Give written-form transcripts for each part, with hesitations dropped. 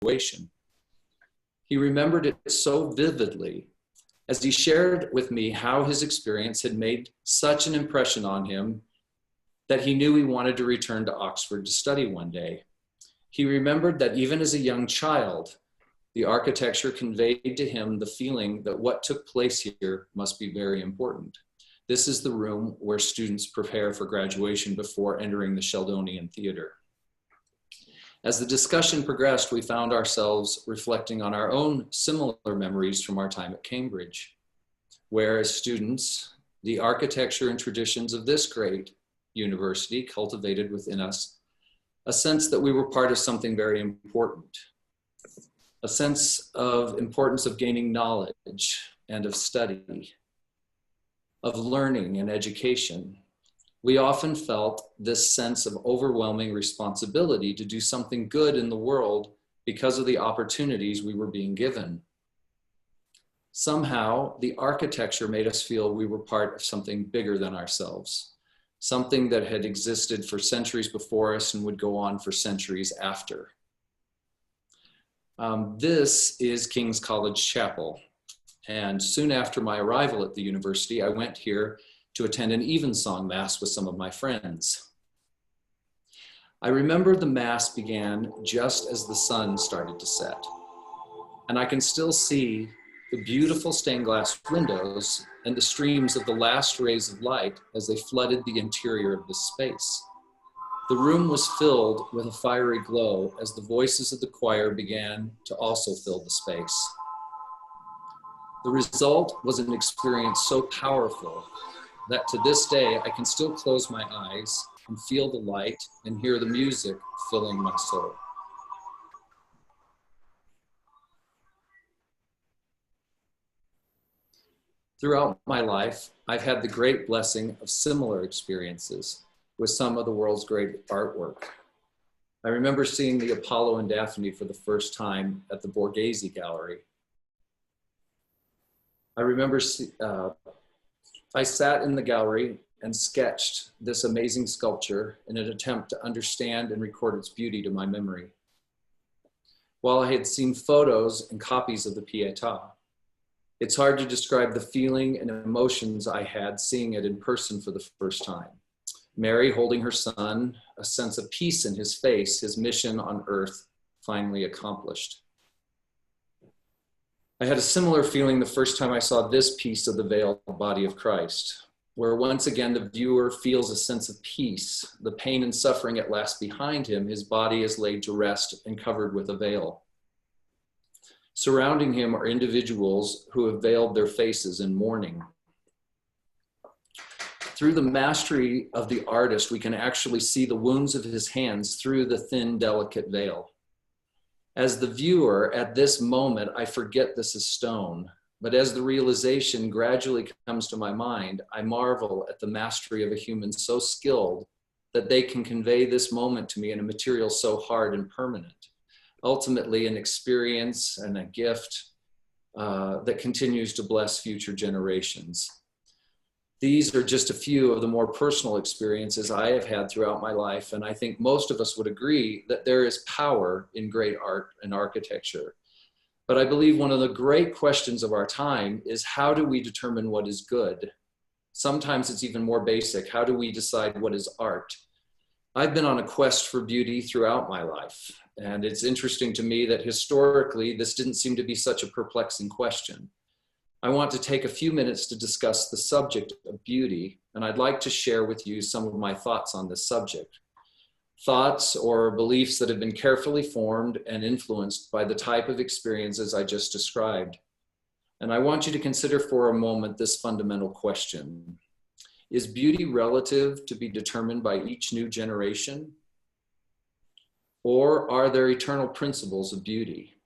graduation. He remembered it so vividly as he shared with me how his experience had made such an impression on him that he knew he wanted to return to Oxford to study one day. He remembered that even as a young child, the architecture conveyed to him the feeling that what took place here must be very important. This is the room where students prepare for graduation before entering the Sheldonian Theater. As the discussion progressed, we found ourselves reflecting on our own similar memories from our time at Cambridge, where as students, the architecture and traditions of this great university cultivated within us a sense that we were part of something very important, a sense of importance of gaining knowledge and of study, of learning and education. We often felt this sense of overwhelming responsibility to do something good in the world because of the opportunities we were being given. Somehow, the architecture made us feel we were part of something bigger than ourselves, something that had existed for centuries before us and would go on for centuries after. This is King's College Chapel. And soon after my arrival at the university, I went here to attend an evensong mass with some of my friends. I remember the mass began just as the sun started to set. And I can still see the beautiful stained glass windows and the streams of the last rays of light as they flooded the interior of this space. The room was filled with a fiery glow as the voices of the choir began to also fill the space. The result was an experience so powerful that to this day, I can still close my eyes and feel the light and hear the music filling my soul. Throughout my life, I've had the great blessing of similar experiences with some of the world's great artwork. I remember seeing the Apollo and Daphne for the first time at the Borghese Gallery. I remember I sat in the gallery and sketched this amazing sculpture in an attempt to understand and record its beauty to my memory. While I had seen photos and copies of the Pietà, it's hard to describe the feeling and emotions I had seeing it in person for the first time. Mary holding her son, a sense of peace in his face, his mission on earth finally accomplished. I had a similar feeling the first time I saw this piece of the veiled body of Christ, where once again the viewer feels a sense of peace, the pain and suffering at last behind him, his body is laid to rest and covered with a veil. Surrounding him are individuals who have veiled their faces in mourning. Through the mastery of the artist, we can actually see the wounds of his hands through the thin, delicate veil. As the viewer, at this moment, I forget this is stone, but as the realization gradually comes to my mind, I marvel at the mastery of a human so skilled that they can convey this moment to me in a material so hard and permanent. Ultimately, an experience and a gift that continues to bless future generations. These are just a few of the more personal experiences I have had throughout my life, and I think most of us would agree that there is power in great art and architecture. But I believe one of the great questions of our time is, how do we determine what is good? Sometimes it's even more basic. How do we decide what is art? I've been on a quest for beauty throughout my life, and it's interesting to me that historically, this didn't seem to be such a perplexing question. I want to take a few minutes to discuss the subject of beauty, and I'd like to share with you some of my thoughts on this subject. Thoughts or beliefs that have been carefully formed and influenced by the type of experiences I just described. And I want you to consider for a moment this fundamental question. Is beauty relative to be determined by each new generation? Or are there eternal principles of beauty?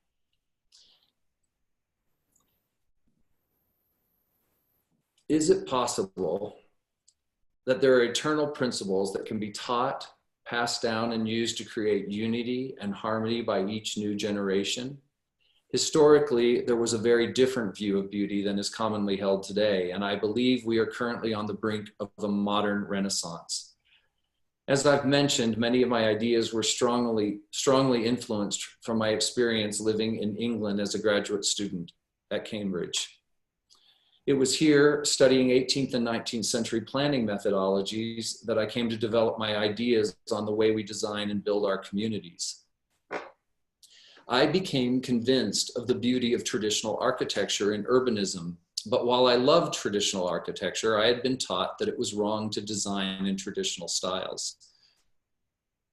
Is it possible that there are eternal principles that can be taught, passed down, and used to create unity and harmony by each new generation? Historically, there was a very different view of beauty than is commonly held today, and I believe we are currently on the brink of a modern renaissance. As I've mentioned, many of my ideas were strongly influenced from my experience living in England as a graduate student at Cambridge. It was here, studying 18th and 19th century planning methodologies, that I came to develop my ideas on the way we design and build our communities. I became convinced of the beauty of traditional architecture in urbanism, but while I loved traditional architecture, I had been taught that it was wrong to design in traditional styles,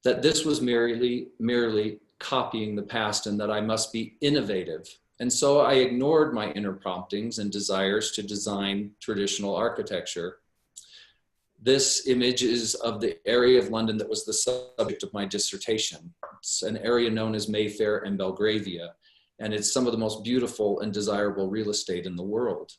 that this was merely copying the past, and that I must be innovative. And so I ignored my inner promptings and desires to design traditional architecture. This image is of the area of London that was the subject of my dissertation. It's an area known as Mayfair and Belgravia, and it's some of the most beautiful and desirable real estate in the world.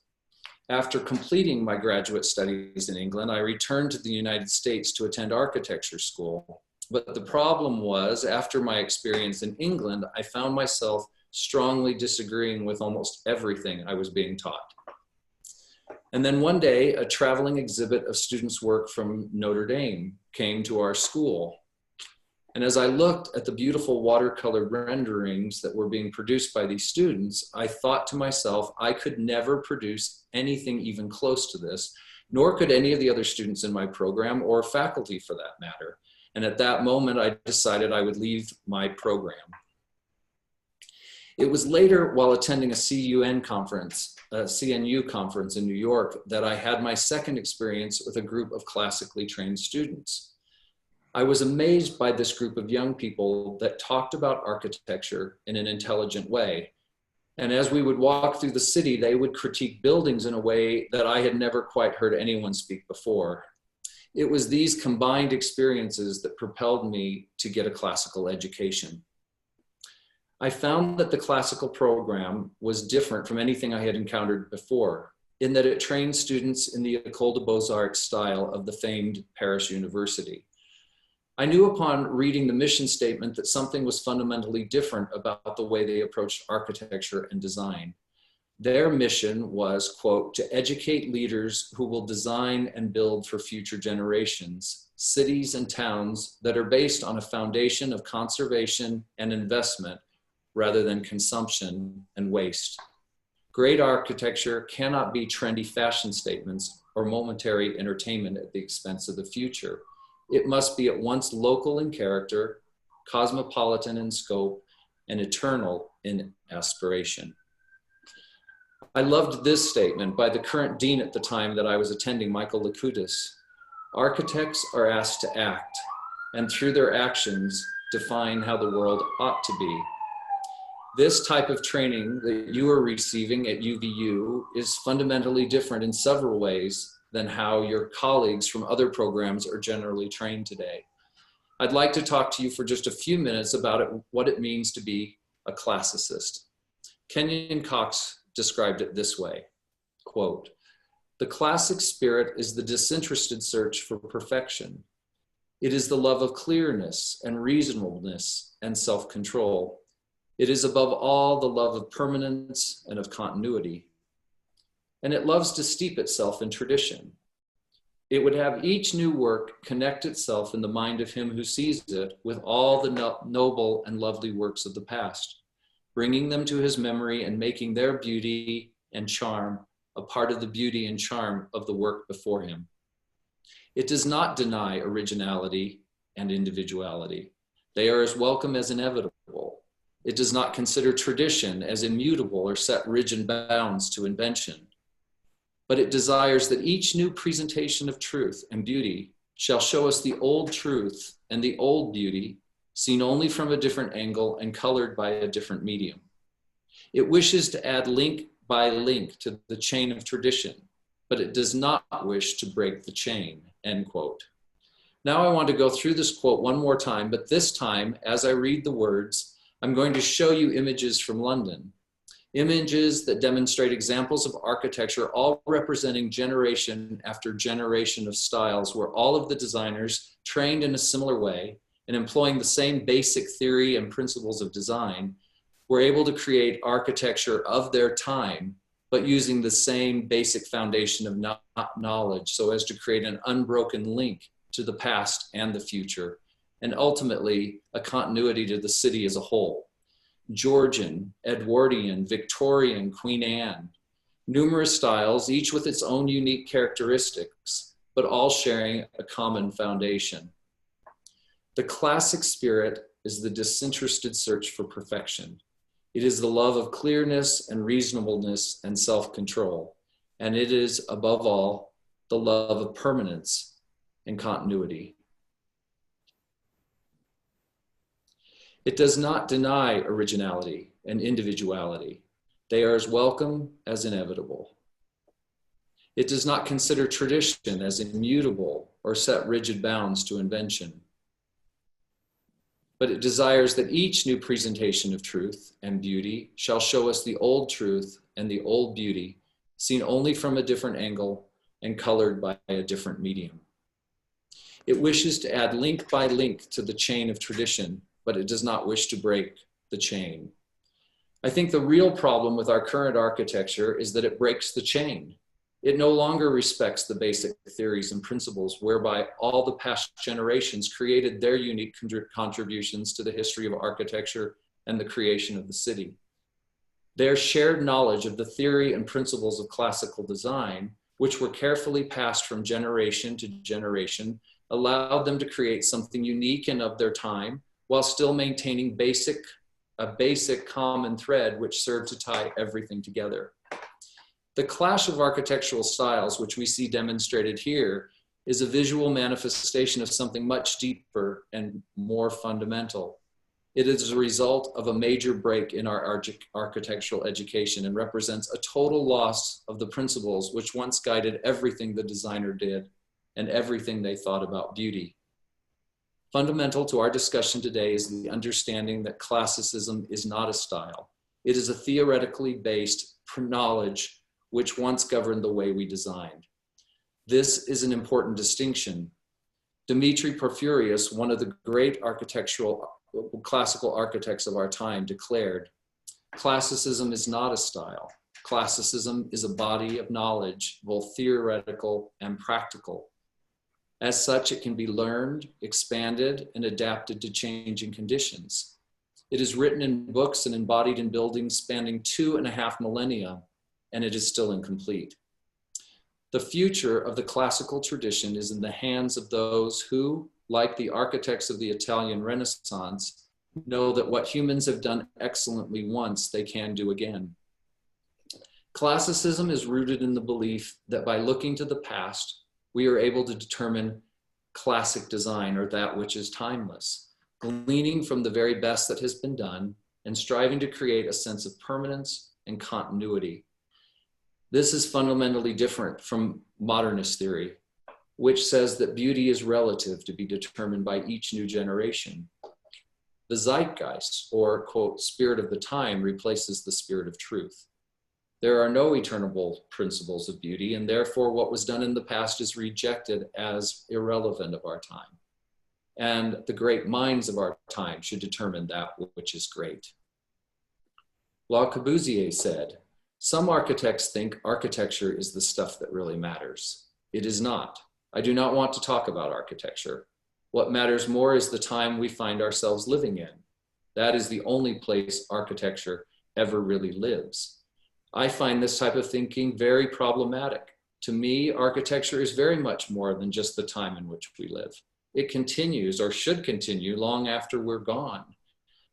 After completing my graduate studies in England, I returned to the United States to attend architecture school. But the problem was, after my experience in England, I found myself strongly disagreeing with almost everything I was being taught. And then one day, a traveling exhibit of students' work from Notre Dame came to our school. And as I looked at the beautiful watercolor renderings that were being produced by these students, I thought to myself, I could never produce anything even close to this, nor could any of the other students in my program or faculty for that matter. And at that moment, I decided I would leave my program. It was later, while attending a CNU conference in New York, that I had my second experience with a group of classically trained students. I was amazed by this group of young people that talked about architecture in an intelligent way. And as we would walk through the city, they would critique buildings in a way that I had never quite heard anyone speak before. It was these combined experiences that propelled me to get a classical education. I found that the classical program was different from anything I had encountered before, in that it trained students in the École des Beaux-Arts style of the famed Paris University. I knew upon reading the mission statement that something was fundamentally different about the way they approached architecture and design. Their mission was, quote, to educate leaders who will design and build for future generations, cities and towns that are based on a foundation of conservation and investment rather than consumption and waste. Great architecture cannot be trendy fashion statements or momentary entertainment at the expense of the future. It must be at once local in character, cosmopolitan in scope, and eternal in aspiration. I loved this statement by the current dean at the time that I was attending, Michael Licoudis. Architects are asked to act, and through their actions, define how the world ought to be. This type of training that you are receiving at UVU is fundamentally different in several ways than how your colleagues from other programs are generally trained today. I'd like to talk to you for just a few minutes about what it means to be a classicist. Kenyon Cox described it this way, quote, "The classic spirit is the disinterested search for perfection. It is the love of clearness and reasonableness and self-control. It is above all the love of permanence and of continuity. And it loves to steep itself in tradition. It would have each new work connect itself in the mind of him who sees it with all the noble and lovely works of the past, bringing them to his memory and making their beauty and charm a part of the beauty and charm of the work before him. It does not deny originality and individuality. They are as welcome as inevitable. It does not consider tradition as immutable or set rigid bounds to invention. But it desires that each new presentation of truth and beauty shall show us the old truth and the old beauty, seen only from a different angle and colored by a different medium. It wishes to add link by link to the chain of tradition, but it does not wish to break the chain," end quote. Now I want to go through this quote one more time, but this time, as I read the words, I'm going to show you images from London, images that demonstrate examples of architecture, all representing generation after generation of styles where all of the designers trained in a similar way and employing the same basic theory and principles of design were able to create architecture of their time, but using the same basic foundation of knowledge so as to create an unbroken link to the past and the future, and ultimately a continuity to the city as a whole. Georgian, Edwardian, Victorian, Queen Anne, numerous styles, each with its own unique characteristics, but all sharing a common foundation. The classic spirit is the disinterested search for perfection. It is the love of clearness and reasonableness and self-control. And it is, above all, the love of permanence and continuity. It does not deny originality and individuality. They are as welcome as inevitable. It does not consider tradition as immutable or set rigid bounds to invention. But it desires that each new presentation of truth and beauty shall show us the old truth and the old beauty, seen only from a different angle and colored by a different medium. It wishes to add link by link to the chain of tradition, but it does not wish to break the chain. I think the real problem with our current architecture is that it breaks the chain. It no longer respects the basic theories and principles whereby all the past generations created their unique contributions to the history of architecture and the creation of the city. Their shared knowledge of the theory and principles of classical design, which were carefully passed from generation to generation, allowed them to create something unique and of their time, while still maintaining a basic common thread which served to tie everything together. The clash of architectural styles, which we see demonstrated here, is a visual manifestation of something much deeper and more fundamental. It is a result of a major break in our architectural education and represents a total loss of the principles which once guided everything the designer did and everything they thought about beauty. Fundamental to our discussion today is the understanding that classicism is not a style. It is a theoretically based knowledge which once governed the way we designed. This is an important distinction. Dmitri Porphyrius, one of the great classical architects of our time, declared, "Classicism is not a style. Classicism is a body of knowledge, both theoretical and practical. As such, it can be learned, expanded, and adapted to changing conditions. It is written in books and embodied in buildings spanning 2.5 millennia, and it is still incomplete. The future of the classical tradition is in the hands of those who, like the architects of the Italian Renaissance, know that what humans have done excellently once, they can do again. Classicism is rooted in the belief that by looking to the past, we are able to determine classic design, or that which is timeless, gleaning from the very best that has been done and striving to create a sense of permanence and continuity. This is fundamentally different from modernist theory, which says that beauty is relative to be determined by each new generation. The zeitgeist, or quote, spirit of the time, replaces the spirit of truth. There are no eternal principles of beauty, and therefore what was done in the past is rejected as irrelevant of our time. And the great minds of our time should determine that which is great. Le Corbusier said, "Some architects think architecture is the stuff that really matters. It is not. I do not want to talk about architecture. What matters more is the time we find ourselves living in. That is the only place architecture ever really lives. I find this type of thinking very problematic. To me, architecture is very much more than just the time in which we live. It continues, or should continue, long after we're gone.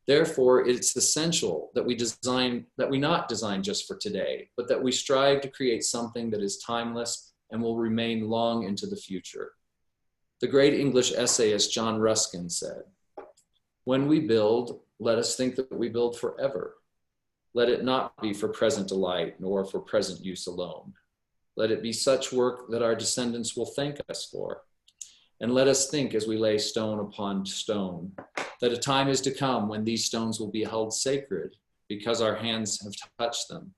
Therefore, it's essential that we not design just for today, but that we strive to create something that is timeless and will remain long into the future." The great English essayist John Ruskin said, "When we build, let us think that we build forever. Let it not be for present delight, nor for present use alone. Let it be such work that our descendants will thank us for. And let us think as we lay stone upon stone, that a time is to come when these stones will be held sacred because our hands have touched them,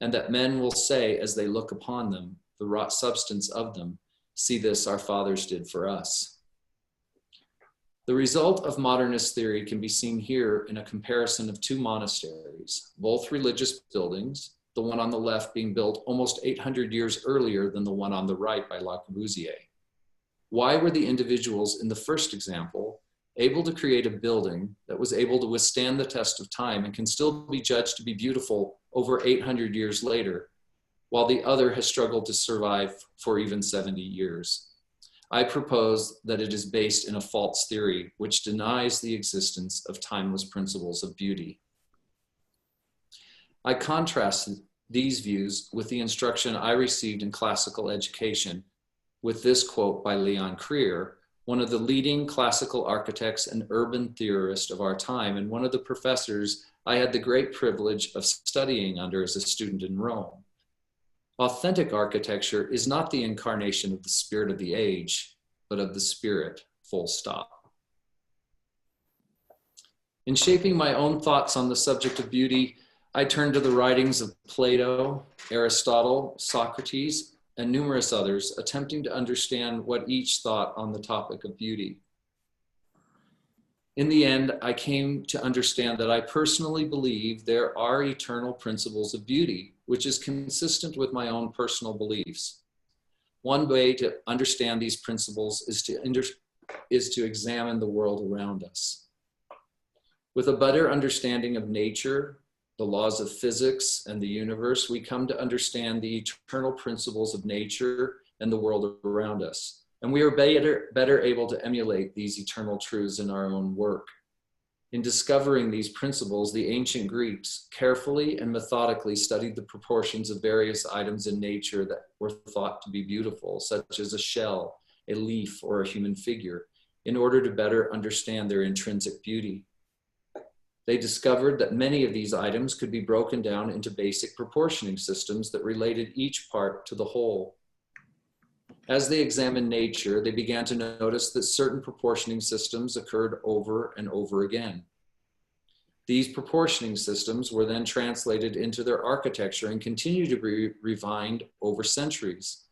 and that men will say as they look upon them, the wrought substance of them, see this our fathers did for us." The result of modernist theory can be seen here in a comparison of two monasteries, both religious buildings, the one on the left being built almost 800 years earlier than the one on the right by Le Corbusier. Why were the individuals in the first example able to create a building that was able to withstand the test of time and can still be judged to be beautiful over 800 years later, while the other has struggled to survive for even 70 years? I propose that it is based in a false theory which denies the existence of timeless principles of beauty. I contrast these views with the instruction I received in classical education with this quote by Leon Krier, one of the leading classical architects and urban theorists of our time, and one of the professors I had the great privilege of studying under as a student in Rome. Authentic architecture is not the incarnation of the spirit of the age, but of the spirit, full stop. In shaping my own thoughts on the subject of beauty, I turned to the writings of Plato, Aristotle, Socrates, and numerous others, attempting to understand what each thought on the topic of beauty. In the end, I came to understand that I personally believe there are eternal principles of beauty, which is consistent with my own personal beliefs. One way to understand these principles is to examine the world around us. With a better understanding of nature, the laws of physics, and the universe, we come to understand the eternal principles of nature and the world around us. And we are better able to emulate these eternal truths in our own work. In discovering these principles, the ancient Greeks carefully and methodically studied the proportions of various items in nature that were thought to be beautiful, such as a shell, a leaf, or a human figure, in order to better understand their intrinsic beauty. They discovered that many of these items could be broken down into basic proportioning systems that related each part to the whole. As they examined nature, they began to notice that certain proportioning systems occurred over and over again. These proportioning systems were then translated into their architecture and continue to be refined over centuries.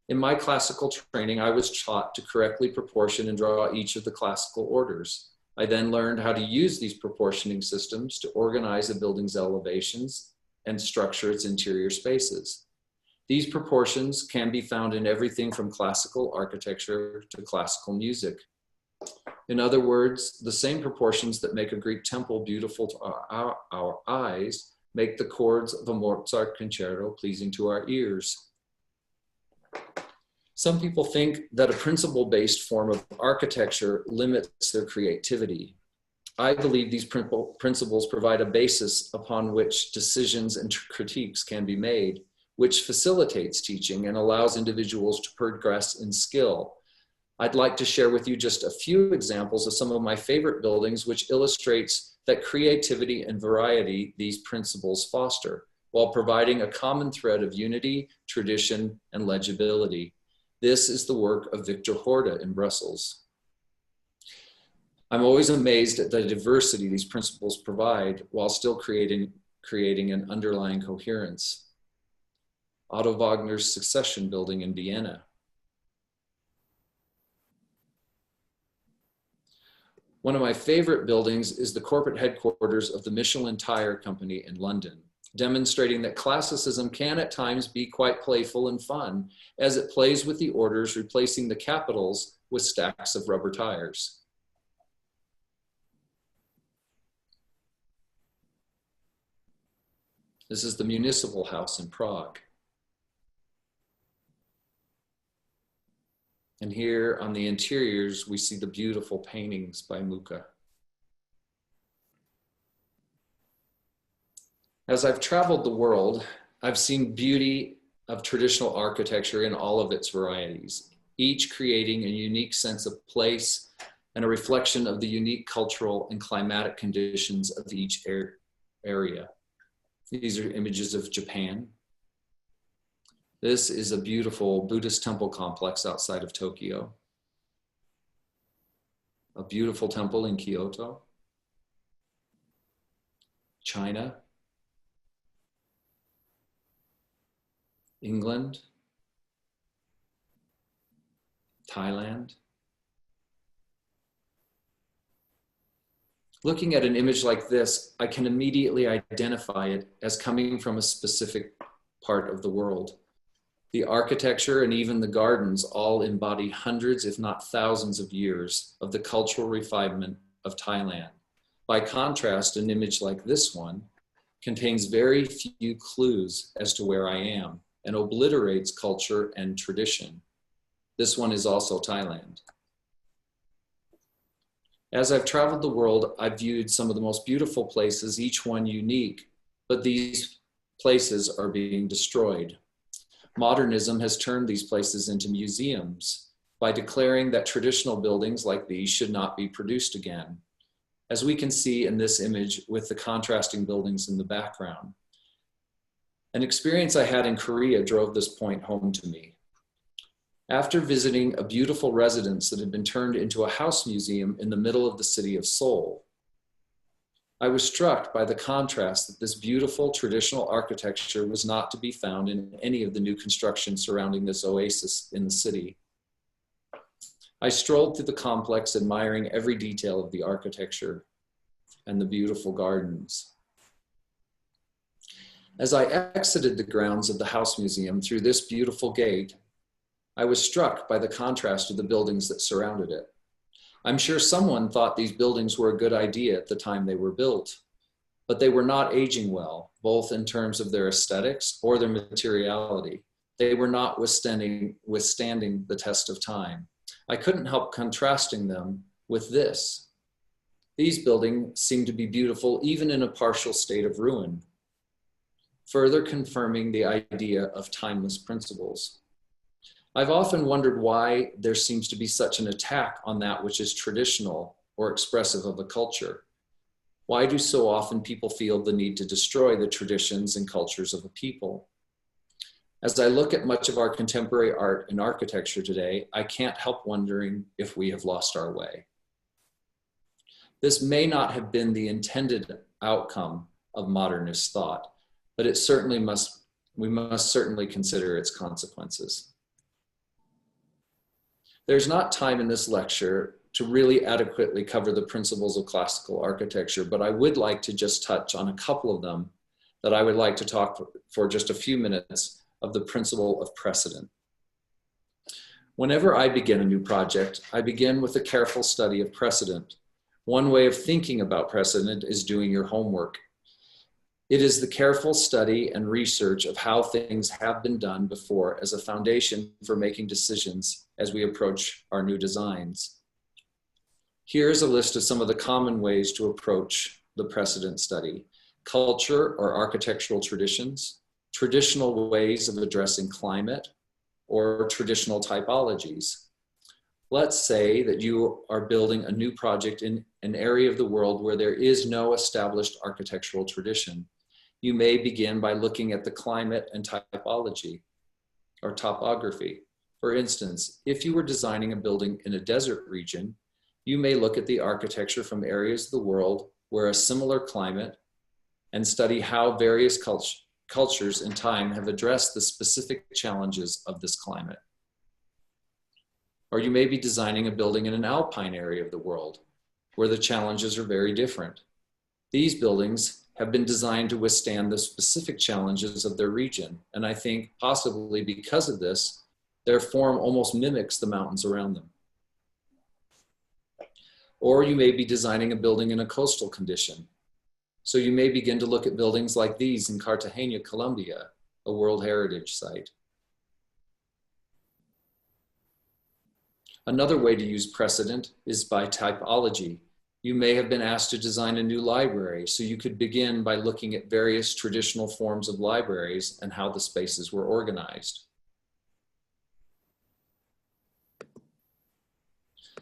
In my classical training, I was taught to correctly proportion and draw each of the classical orders. I then learned how to use these proportioning systems to organize a building's elevations and structure its interior spaces. These proportions can be found in everything from classical architecture to classical music. In other words, the same proportions that make a Greek temple beautiful to our eyes make the chords of a Mozart concerto pleasing to our ears. Some people think that a principle-based form of architecture limits their creativity. I believe these principles provide a basis upon which decisions and critiques can be made, which facilitates teaching and allows individuals to progress in skill. I'd like to share with you just a few examples of some of my favorite buildings, which illustrates that creativity and variety these principles foster, while providing a common thread of unity, tradition, and legibility. This is the work of Victor Horta in Brussels. I'm always amazed at the diversity these principles provide while still creating an underlying coherence. Otto Wagner's Succession building in Vienna. One of my favorite buildings is the corporate headquarters of the Michelin Tire Company in London, demonstrating that classicism can at times be quite playful and fun as it plays with the orders, replacing the capitals with stacks of rubber tires. This is the Municipal House in Prague. And here on the interiors, we see the beautiful paintings by Mucha. As I've traveled the world, I've seen beauty of traditional architecture in all of its varieties, each creating a unique sense of place and a reflection of the unique cultural and climatic conditions of each area. These are images of Japan. This is a beautiful Buddhist temple complex outside of Tokyo. A beautiful temple in Kyoto. China. England. Thailand. Looking at an image like this, I can immediately identify it as coming from a specific part of the world. The architecture and even the gardens all embody hundreds, if not thousands of years of the cultural refinement of Thailand. By contrast, an image like this one contains very few clues as to where I am and obliterates culture and tradition. This one is also Thailand. As I've traveled the world, I've viewed some of the most beautiful places, each one unique, but these places are being destroyed. Modernism has turned these places into museums by declaring that traditional buildings like these should not be produced again, as we can see in this image with the contrasting buildings in the background. An experience I had in Korea drove this point home to me. After visiting a beautiful residence that had been turned into a house museum in the middle of the city of Seoul, I was struck by the contrast that this beautiful traditional architecture was not to be found in any of the new construction surrounding this oasis in the city. I strolled through the complex, admiring every detail of the architecture and the beautiful gardens. As I exited the grounds of the house museum through this beautiful gate, I was struck by the contrast of the buildings that surrounded it. I'm sure someone thought these buildings were a good idea at the time they were built, but they were not aging well, both in terms of their aesthetics or their materiality. They were not withstanding the test of time. I couldn't help contrasting them with this. These buildings seem to be beautiful even in a partial state of ruin, further confirming the idea of timeless principles. I've often wondered why there seems to be such an attack on that which is traditional or expressive of a culture. Why do so often people feel the need to destroy the traditions and cultures of a people? As I look at much of our contemporary art and architecture today, I can't help wondering if we have lost our way. This may not have been the intended outcome of modernist thought, but we must certainly consider its consequences. There's not time in this lecture to really adequately cover the principles of classical architecture, but I would like to just touch on a couple of them that I would like to talk for just a few minutes of the principle of precedent. Whenever I begin a new project, I begin with a careful study of precedent. One way of thinking about precedent is doing your homework. It is the careful study and research of how things have been done before as a foundation for making decisions as we approach our new designs. Here's a list of some of the common ways to approach the precedent study: culture or architectural traditions, traditional ways of addressing climate, or traditional typologies. Let's say that you are building a new project in an area of the world where there is no established architectural tradition. You may begin by looking at the climate and typology or topography. For instance, if you were designing a building in a desert region, you may look at the architecture from areas of the world where a similar climate and study how various cultures in time have addressed the specific challenges of this climate. Or you may be designing a building in an alpine area of the world where the challenges are very different. These buildings have been designed to withstand the specific challenges of their region. And I think possibly because of this, their form almost mimics the mountains around them. Or you may be designing a building in a coastal condition. So you may begin to look at buildings like these in Cartagena, Colombia, a World Heritage Site. Another way to use precedent is by typology. You may have been asked to design a new library, so you could begin by looking at various traditional forms of libraries and how the spaces were organized.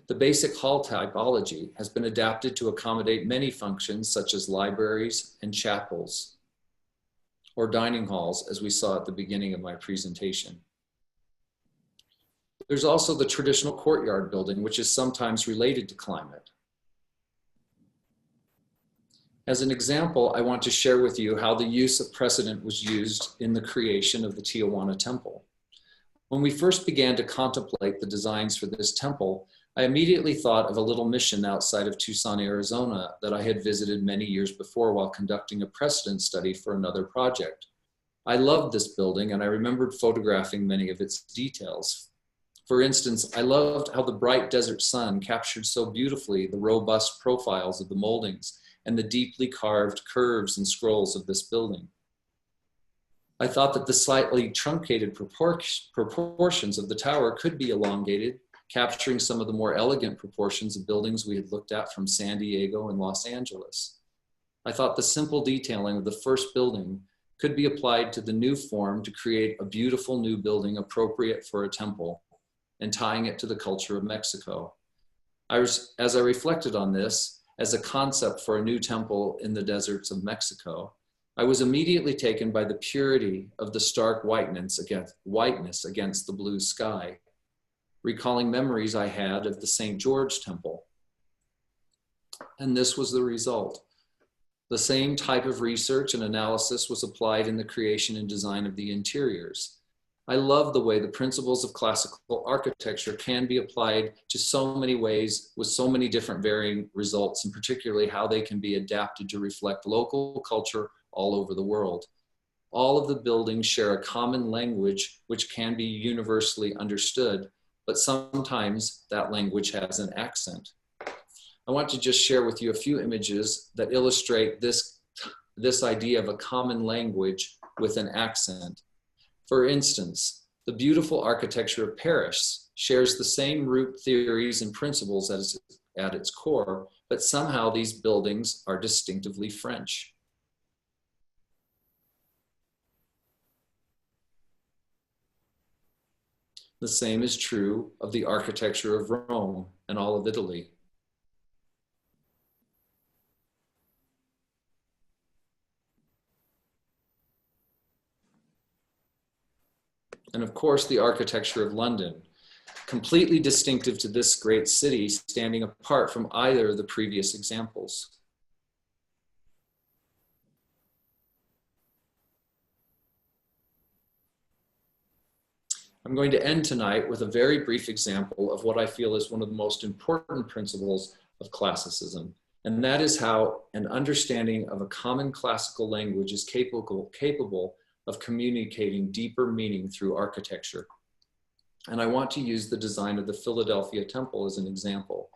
The basic hall typology has been adapted to accommodate many functions such as libraries and chapels, or dining halls, as we saw at the beginning of my presentation. There's also the traditional courtyard building, which is sometimes related to climate. As an example, I want to share with you how the use of precedent was used in the creation of the TIJUANA temple. When we first began to contemplate the designs for this temple, I immediately thought of a little mission outside of Tucson, Arizona that I had visited many years before while conducting a precedent study for another project. I loved this building and I remembered photographing many of its details. For instance, I loved how the bright desert sun captured so beautifully the robust profiles of the moldings and the deeply carved curves and scrolls of this building. I thought that the slightly truncated proportions of the tower could be elongated, capturing some of the more elegant proportions of buildings we had looked at from San Diego and Los Angeles. I thought the simple detailing of the first building could be applied to the new form to create a beautiful new building appropriate for a temple and tying it to the culture of Mexico. As I reflected on this as a concept for a new temple in the deserts of Mexico, I was immediately taken by the purity of the stark whiteness against the blue sky, recalling memories I had of the St. George Temple. And this was the result. The same type of research and analysis was applied in the creation and design of the interiors. I love the way the principles of classical architecture can be applied to so many ways with so many different varying results, and particularly how they can be adapted to reflect local culture all over the world. All of the buildings share a common language which can be universally understood, but sometimes that language has an accent. I want to just share with you a few images that illustrate this idea of a common language with an accent. For instance, the beautiful architecture of Paris shares the same root theories and principles at its core, but somehow these buildings are distinctively French. The same is true of the architecture of Rome and all of Italy. And of course, the architecture of London, completely distinctive to this great city, standing apart from either of the previous examples. I'm going to end tonight with a very brief example of what I feel is one of the most important principles of classicism, and that is how an understanding of a common classical language is capable of communicating deeper meaning through architecture. And I want to use the design of the Philadelphia Temple as an example.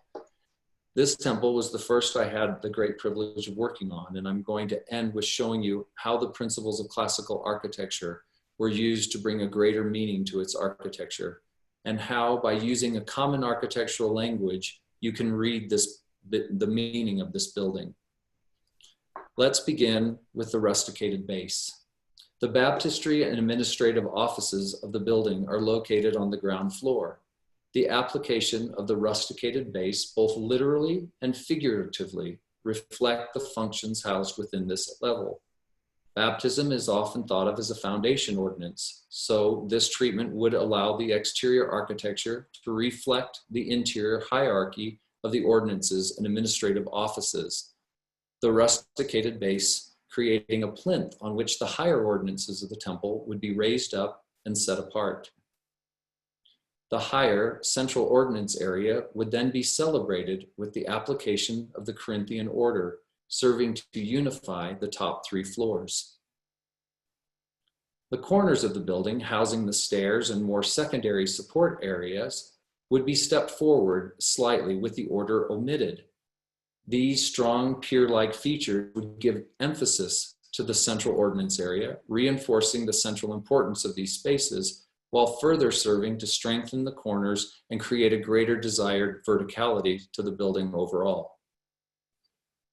This temple was the first I had the great privilege of working on, and I'm going to end with showing you how the principles of classical architecture were used to bring a greater meaning to its architecture, and how by using a common architectural language, you can read the meaning of this building. Let's begin with the rusticated base. The baptistry and administrative offices of the building are located on the ground floor. The application of the rusticated base, both literally and figuratively, reflect the functions housed within this level. Baptism is often thought of as a foundation ordinance, so this treatment would allow the exterior architecture to reflect the interior hierarchy of the ordinances and administrative offices. The rusticated base creating a plinth on which the higher ordinances of the temple would be raised up and set apart. The higher central ordinance area would then be celebrated with the application of the Corinthian order, serving to unify the top three floors. The corners of the building, housing the stairs and more secondary support areas, would be stepped forward slightly with the order omitted. These strong pier-like features would give emphasis to the central ordinance area, reinforcing the central importance of these spaces, while further serving to strengthen the corners and create a greater desired verticality to the building overall.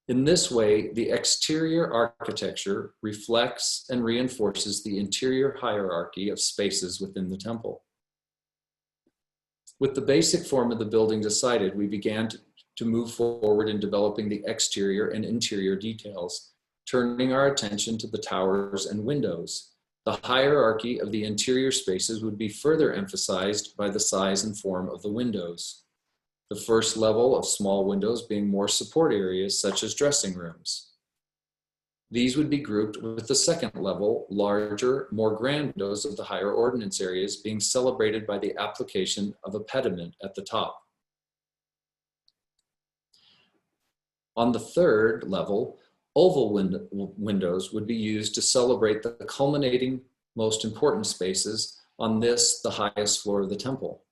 In this way, the exterior architecture reflects and reinforces the interior hierarchy of spaces within the temple. With the basic form of the building decided, we began to move forward in developing the exterior and interior details, turning our attention to the towers and windows. The hierarchy of the interior spaces would be further emphasized by the size and form of the windows. The first level of small windows being more support areas such as dressing rooms. These would be grouped with the second level, larger, more grand windows of the higher ordinance areas being celebrated by the application of a pediment at the top. On the third level, Oval windows would be used to celebrate the culminating most important spaces on this, the highest floor of the temple.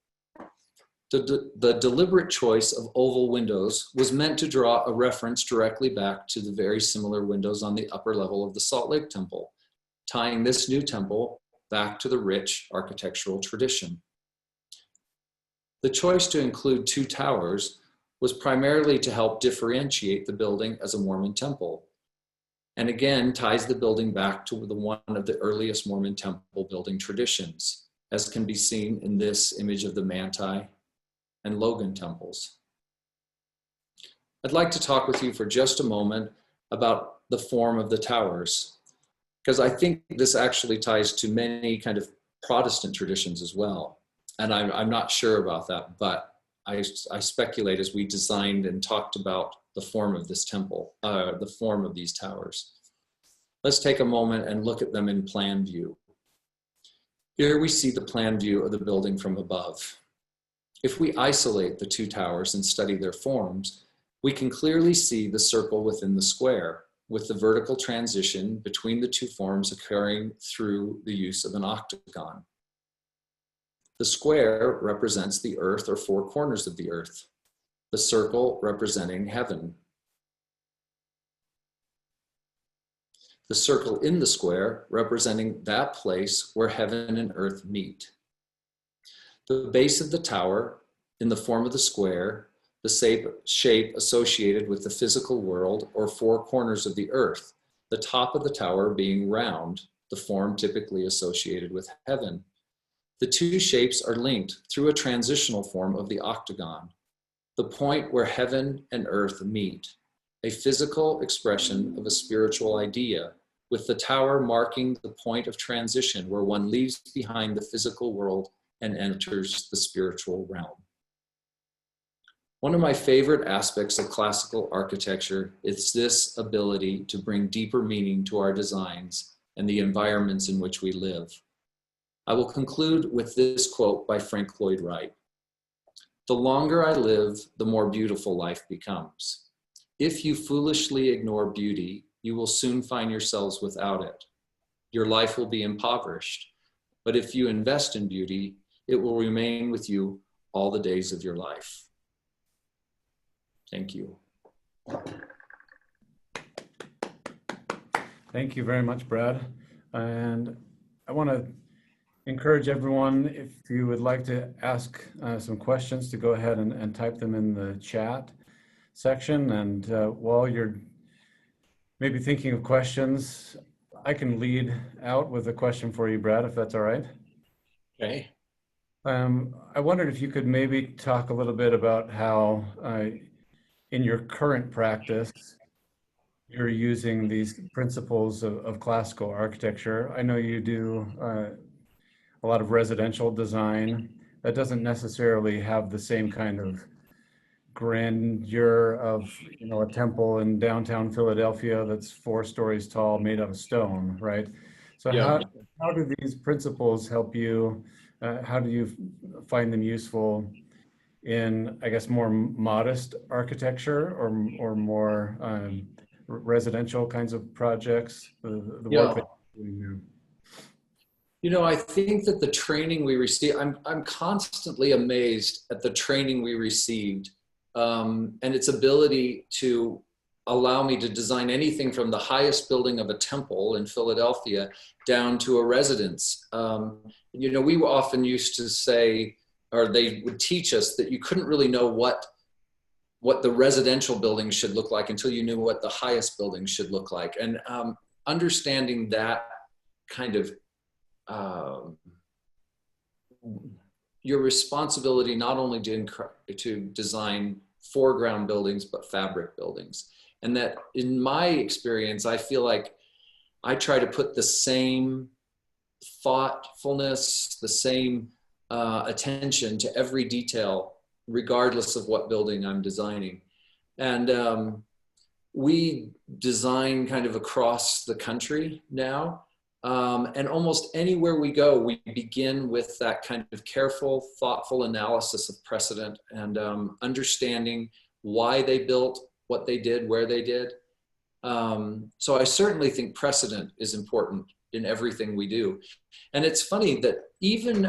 The deliberate choice of oval windows was meant to draw a reference directly back to the very similar windows on the upper level of the Salt Lake Temple, tying this new temple back to the rich architectural tradition. The choice to include two towers was primarily to help differentiate the building as a Mormon temple, and again ties the building back to one of the earliest Mormon temple building traditions, as can be seen in this image of the Manti and Logan temples. I'd like to talk with you for just a moment about the form of the towers, because I think this actually ties to many kind of Protestant traditions as well. And I'm not sure about that, but I speculate as we designed and talked about the form of this temple, the form of these towers. Let's take a moment and look at them in plan view. Here we see the plan view of the building from above. If we isolate the two towers and study their forms, we can clearly see the circle within the square, with the vertical transition between the two forms occurring through the use of an octagon. The square represents the earth or four corners of the earth, the circle representing heaven. The circle in the square representing that place where heaven and earth meet. The base of the tower in the form of the square, the shape associated with the physical world or four corners of the earth, the top of the tower being round, the form typically associated with heaven. The two shapes are linked through a transitional form of the octagon, the point where heaven and earth meet, a physical expression of a spiritual idea, with the tower marking the point of transition where one leaves behind the physical world and enters the spiritual realm. One of my favorite aspects of classical architecture is this ability to bring deeper meaning to our designs and the environments in which we live. I will conclude with this quote by Frank Lloyd Wright. "The longer I live, the more beautiful life becomes. If you foolishly ignore beauty, you will soon find yourselves without it. Your life will be impoverished. But if you invest in beauty, it will remain with you all the days of your life." Thank you. Thank you very much, Brad. And I want to encourage everyone, if you would like to ask some questions, to go ahead and type them in the chat section. And while you're maybe thinking of questions, I can lead out with a question for you, Brad, if that's all right. Okay. I wondered if you could maybe talk a little bit about how in your current practice, you're using these principles of classical architecture. I know you do a lot of residential design that doesn't necessarily have the same kind of grandeur of, you know, a temple in downtown Philadelphia that's 4 stories tall, made out of stone, right? So Yeah. how do these principles help you? How do you find them useful in, I guess, more modest architecture or more residential kinds of projects? The work that you're doing now. You know, I think that the training we receive, I'm constantly amazed at the training we received and its ability to allow me to design anything from the highest building of a temple in Philadelphia down to a residence. You know, we often used to say, or they would teach us, that you couldn't really know what the residential building should look like until you knew what the highest building should look like. And understanding that kind of your responsibility not only to design foreground buildings, but fabric buildings. And that in my experience, I feel like I try to put the same thoughtfulness, the same attention to every detail, regardless of what building I'm designing. And we design kind of across the country now. And almost anywhere we go, we begin with that kind of careful, thoughtful analysis of precedent and understanding why they built what they did, where they did. So I certainly think precedent is important in everything we do. And it's funny that even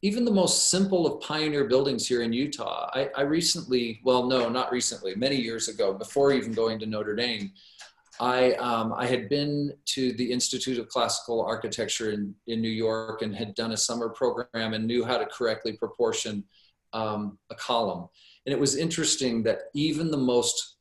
the most simple of pioneer buildings here in Utah, I recently, well, no, not recently, many years ago, before even going to Notre Dame, I had been to the Institute of Classical Architecture in New York and had done a summer program and knew how to correctly proportion a column. And it was interesting that even the most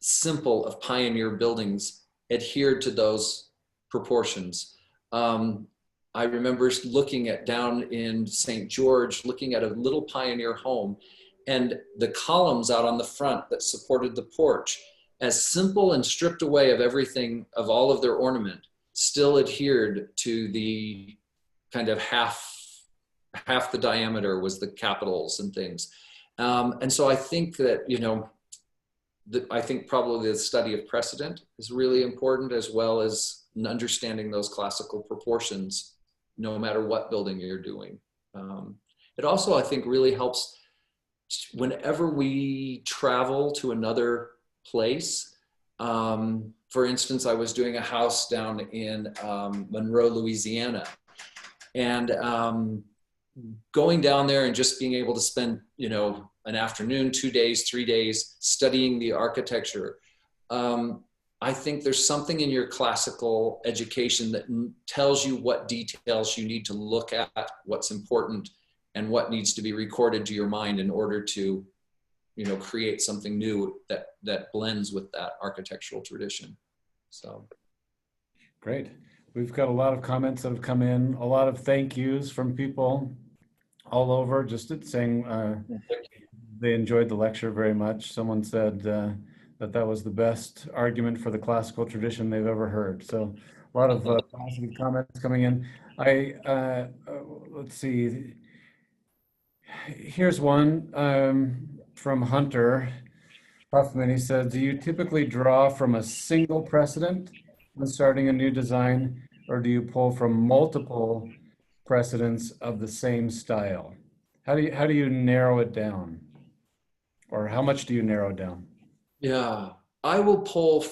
simple of pioneer buildings adhered to those proportions. I remember looking at down in St. George, looking at a little pioneer home, and the columns out on the front that supported the porch, as simple and stripped away of everything, of all of their ornament, still adhered to the kind of half the diameter was the capitals and things. And so I think that, you know, I think probably the study of precedent is really important, as well as understanding those classical proportions, no matter what building you're doing. It also, I think, really helps whenever we travel to another place. For instance, I was doing a house down in Monroe, Louisiana, and going down there and just being able to spend, you know, an afternoon, 2 days, 3 days studying the architecture. I think there's something in your classical education that tells you what details you need to look at, what's important, and what needs to be recorded to your mind in order to, you know, create something new that blends with that architectural tradition. So. Great. We've got a lot of comments that have come in, a lot of thank yous from people all over, just saying they enjoyed the lecture very much. Someone said that was the best argument for the classical tradition they've ever heard. So a lot of positive comments coming in. Let's see. Here's one from Hunter Huffman. He said, do you typically draw from a single precedent when starting a new design, or do you pull from multiple precedents of the same style? How do you narrow it down? Or how much do you narrow down? Yeah, I will pull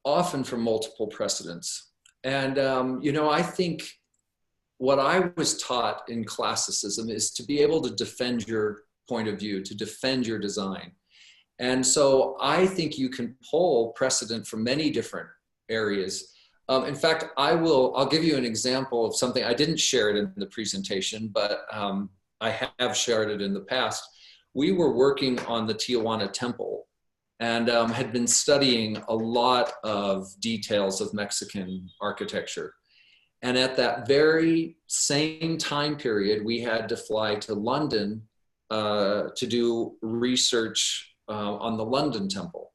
often from multiple precedents. And, you know, I think what I was taught in classicism is to be able to defend your point of view, to defend your design. And so I think you can pull precedent from many different areas. In fact, I'll give you an example of something. I didn't share it in the presentation, but I have shared it in the past. We were working on the TIJUANA temple and had been studying a lot of details of Mexican architecture. And at that very same time period, we had to fly to London to do research on the London temple.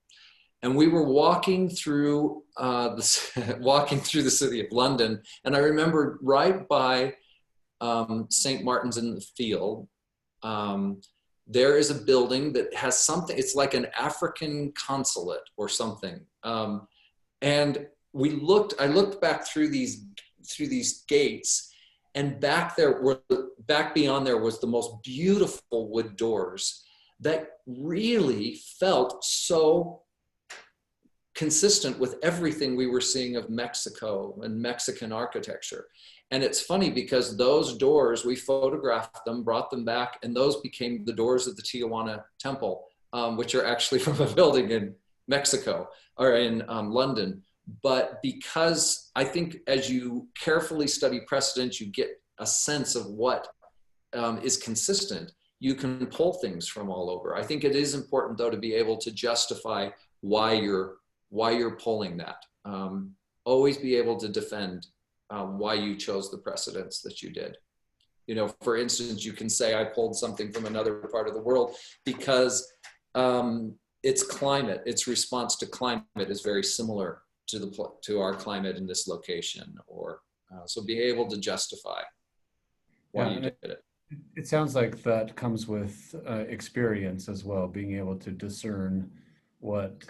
And we were walking through the city of London. And I remember right by St. Martin's in the Field, there is a building that has something, it's like an African consulate or something. And I looked back through these gates, and back beyond there was the most beautiful wood doors that really felt so consistent with everything we were seeing of Mexico and Mexican architecture. And it's funny because those doors, we photographed them, brought them back, and those became the doors of the TIJUANA temple, which are actually from a building in Mexico or in London. But because I think as you carefully study precedent, you get a sense of what is consistent. You can pull things from all over. I think it is important, though, to be able to justify why you're pulling that. Always be able to defend why you chose the precedents that you did. You know, for instance, you can say I pulled something from another part of the world because its climate, its response to climate is very similar to our climate in this location, or so be able to justify why you did it. It sounds like that comes with experience as well, being able to discern what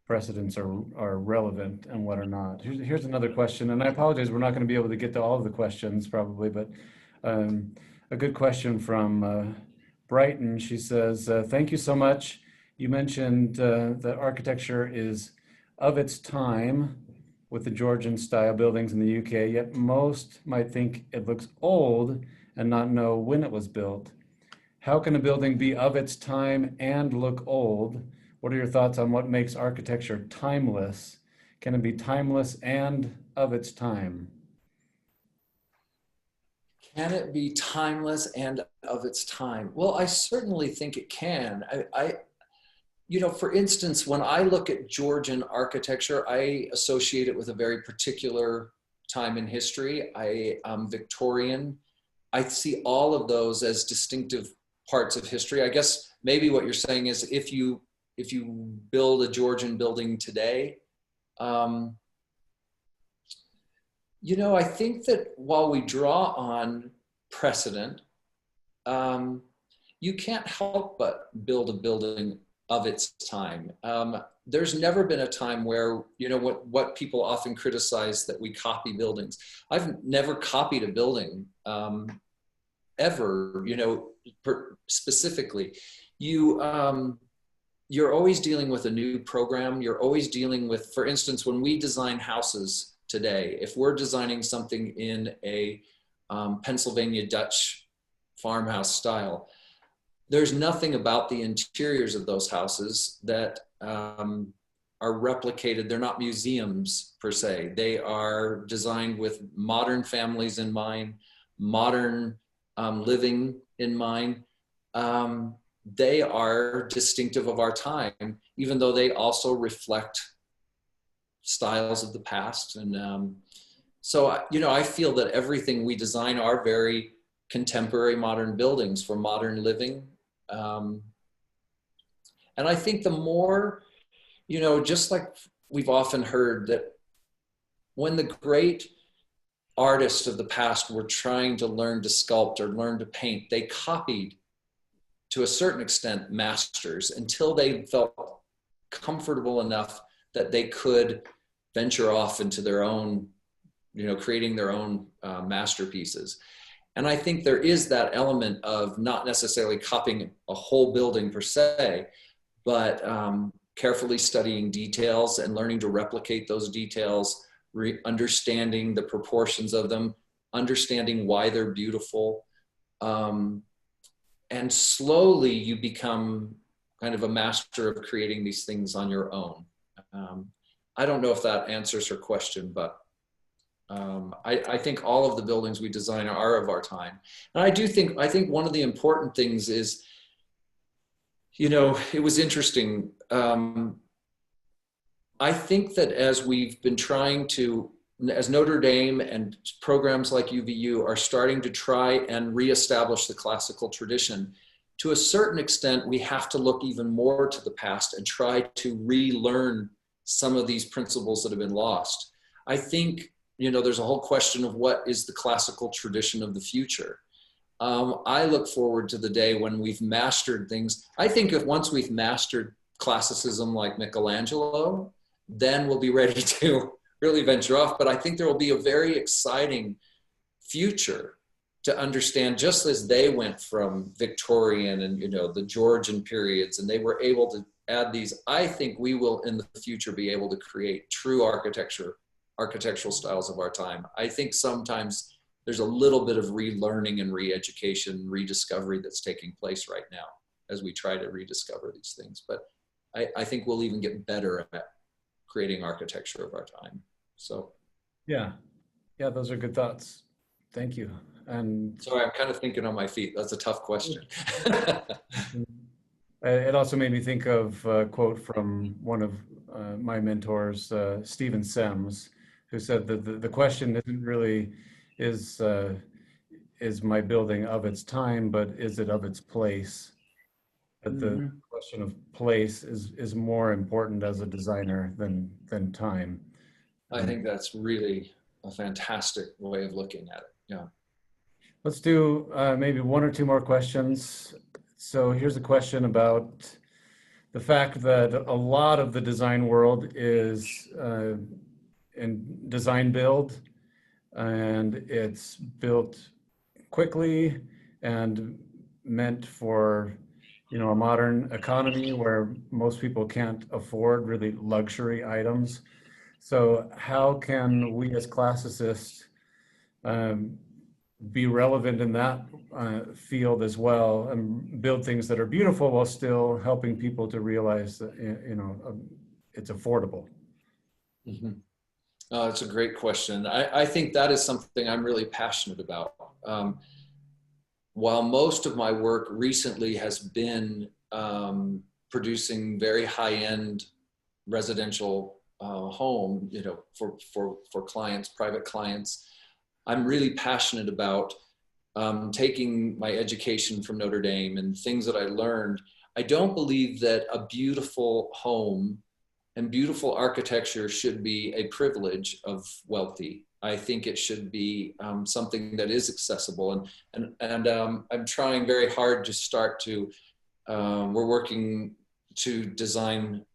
precedents are relevant and what are not. Here's another question, and I apologize, we're not going to be able to get to all of the questions probably, but a good question from Brighton. She says, thank you so much. You mentioned that architecture is of its time with the Georgian style buildings in the UK, yet most might think it looks old and not know when it was built. How can a building be of its time and look old? What are your thoughts on what makes architecture timeless? Can it be timeless and of its time? Can it be timeless and of its time? Well, I certainly think it can. For instance, when I look at Georgian architecture, I associate it with a very particular time in history. I am Victorian. I see all of those as distinctive parts of history. I guess maybe what you're saying is if you build a Georgian building today, I think that while we draw on precedent, you can't help but build a building of its time. There's never been a time where, what people often criticize, that we copy buildings. I've never copied a building ever, specifically. You're always dealing with a new program. You're always dealing with, for instance, when we design houses today, if we're designing something in a Pennsylvania Dutch farmhouse style, there's nothing about the interiors of those houses that are replicated. They're not museums per se. They are designed with modern families in mind, modern living in mind. They are distinctive of our time, even though they also reflect styles of the past. And so, I feel that everything we design are very contemporary modern buildings for modern living. And I think the more, just like we've often heard that when the great artists of the past were trying to learn to sculpt or learn to paint, they copied to a certain extent masters until they felt comfortable enough that they could venture off into their own, creating their own masterpieces. And I think there is that element of not necessarily copying a whole building per se, but carefully studying details and learning to replicate those details, understanding the proportions of them, understanding why they're beautiful. And slowly you become kind of a master of creating these things on your own. I don't know if that answers her question, but I think all of the buildings we design are of our time. And I think one of the important things is, it was interesting. I think that as we've been trying to, as Notre Dame and programs like UVU are starting to try and reestablish the classical tradition, to a certain extent, we have to look even more to the past and try to relearn some of these principles that have been lost. I think, there's a whole question of what is the classical tradition of the future. I look forward to the day when we've mastered things. I think if once we've mastered classicism like Michelangelo, then we'll be ready to really venture off. But I think there will be a very exciting future to understand, just as they went from Victorian and, the Georgian periods, and they were able to add these. I think we will in the future be able to create true architectural styles of our time. I think sometimes there's a little bit of relearning and re-education, rediscovery that's taking place right now as we try to rediscover these things. But I think we'll even get better at creating architecture of our time. So. Yeah, those are good thoughts. Thank you. And sorry, I'm kind of thinking on my feet. That's a tough question. It also made me think of a quote from one of my mentors, Stephen Semmes, who said that the question isn't really, is my building of its time, but is it of its place? That the question of place is more important as a designer than time. I think that's really a fantastic way of looking at it. Yeah. Let's do maybe one or two more questions. So here's a question about the fact that a lot of the design world is in design build, and it's built quickly and meant for you know, a modern economy where most people can't afford really luxury items. So how can we as classicists um, be relevant in that field as well and build things that are beautiful while still helping people to realize that, you know, it's affordable? Mhm. It's a great question. I think that is something I'm really passionate about. Um, while most of my work recently has been producing very high-end residential home, you know, for clients, private clients, I'm really passionate about taking my education from Notre Dame and things that I learned. I don't believe that a beautiful home and beautiful architecture should be a privilege of wealthy. I think it should be something that is accessible. And I'm trying very hard to start to, we're working to design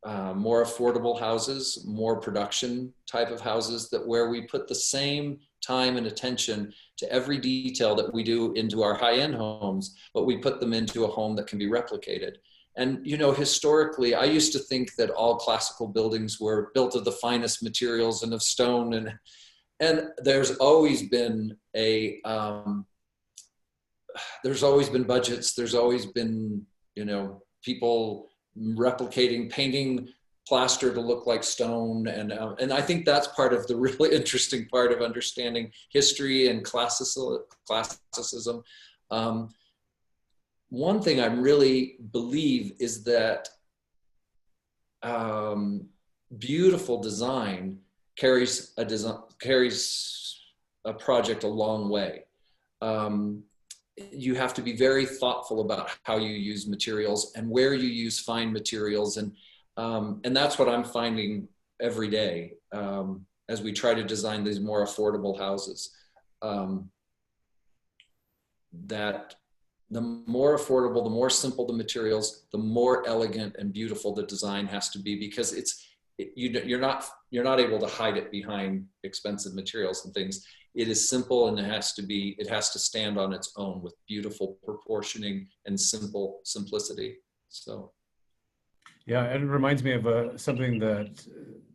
more affordable houses, more production type of houses, that where we put the same time and attention to every detail that we do into our high-end homes, but we put them into a home that can be replicated. And, you know, historically, I used to think that all classical buildings were built of the finest materials and of stone. And there's always been there's always been budgets. There's always been, you know, people replicating, painting plaster to look like stone. And I think that's part of the really interesting part of understanding history and classicism. One thing I really believe is that beautiful design carries a project a long way. You have to be very thoughtful about how you use materials and where you use fine materials, and that's what I'm finding every day as we try to design these more affordable houses. That the more affordable, the more simple the materials, the more elegant and beautiful the design has to be, because you're not able to hide it behind expensive materials and things. It is simple, and it has to stand on its own with beautiful proportioning and simplicity. So. Yeah, and it reminds me of something that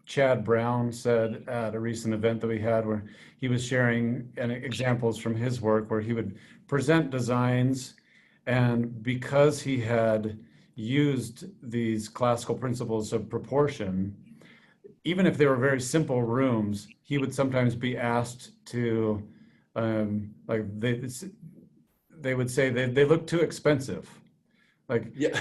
Chad Brown said at a recent event that we had, where he was sharing examples from his work where he would present designs, and because he had used these classical principles of proportion, even if they were very simple rooms, he would sometimes be asked to, like they would say they look too expensive. Like, Yeah.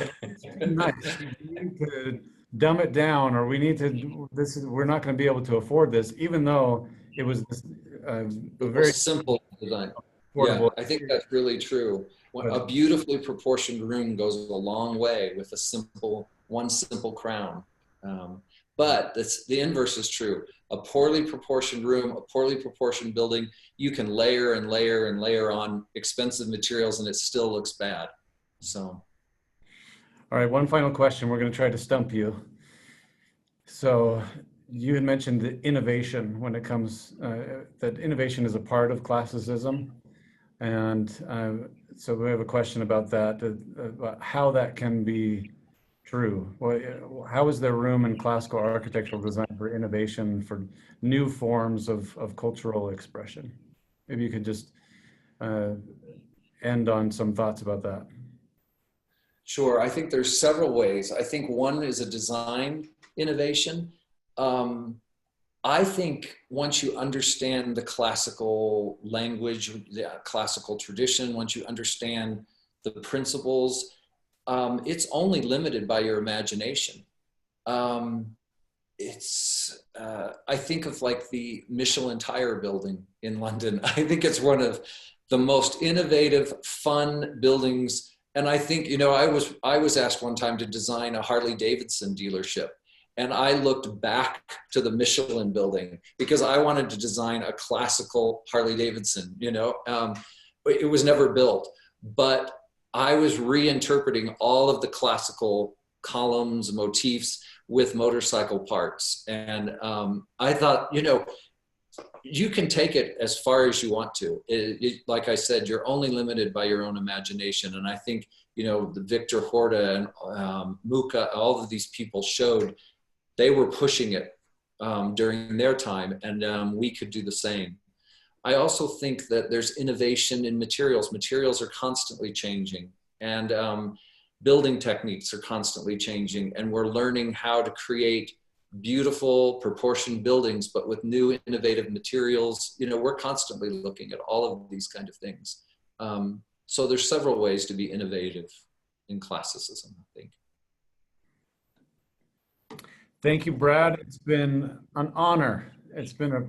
nice. We need to dumb it down, or we need to, we're not going to be able to afford this, even though it was this, a very Simple design. Yeah, affordable. I think that's really true. A beautifully proportioned room goes a long way with one simple crown. But the inverse is true. A poorly proportioned room, a poorly proportioned building, you can layer and layer and layer on expensive materials and it still looks bad. So. All right, one final question. We're going to try to stump you. So you had mentioned innovation when it comes, that innovation is a part of classicism. And so we have a question about that, about how that can be true. Well, how is there room in classical architectural design for innovation, for new forms of cultural expression? Maybe you could just end on some thoughts about that. Sure, I think there's several ways. I think one is a design innovation. I think once you understand the classical language, the classical tradition, once you understand the principles, it's only limited by your imagination. I think of like the Michelin tire building in London. I think it's one of the most innovative, fun buildings. And I think, you know, I was asked one time to design a Harley Davidson dealership. And I looked back to the Michelin building because I wanted to design a classical Harley Davidson, you know. It was never built, but I was reinterpreting all of the classical columns, motifs with motorcycle parts. And I thought, you know, you can take it as far as you want to. Like I said, you're only limited by your own imagination. And I think, you know, the Victor Horta and Muka, all of these people showed they were pushing it during their time, and we could do the same. I also think that there's innovation in materials. Materials are constantly changing, and building techniques are constantly changing, and we're learning how to create beautiful proportioned buildings, but with new innovative materials. You know, we're constantly looking at all of these kind of things. So there's several ways to be innovative in classicism, I think. Thank you, Brad. It's been an honor. It's been a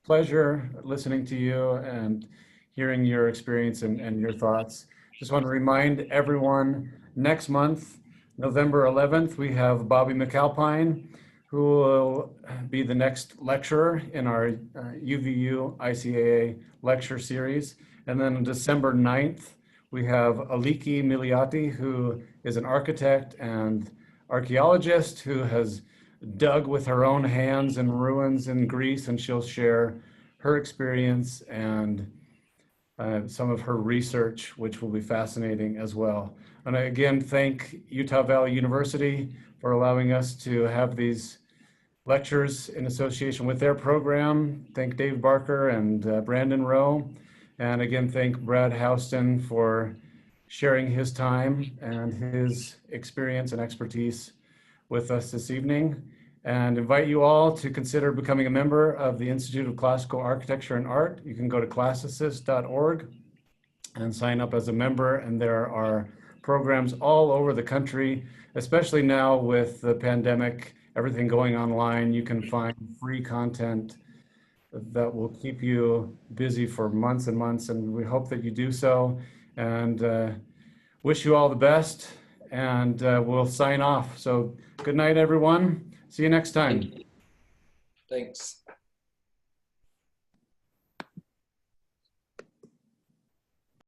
pleasure listening to you and hearing your experience and your thoughts. Just want to remind everyone, next month, November 11th, we have Bobby McAlpine, who will be the next lecturer in our UVU ICAA Lecture Series. And then on December 9th, we have Aliki Miliati, who is an architect and archaeologist who has dug with her own hands in ruins in Greece, and she'll share her experience and some of her research, which will be fascinating as well. And I again thank Utah Valley University for allowing us to have these lectures in association with their program. Thank Dave Barker and Brandon Rowe. And again, thank Brad Houston for sharing his time and his experience and expertise with us this evening, and invite you all to consider becoming a member of the Institute of Classical Architecture and Art. You can go to classicist.org and sign up as a member, and there are programs all over the country, especially now with the pandemic, everything going online. You can find free content that will keep you busy for months and months, and we hope that you do so, and wish you all the best, and we'll sign off. So good night, everyone. See you next time. Thanks.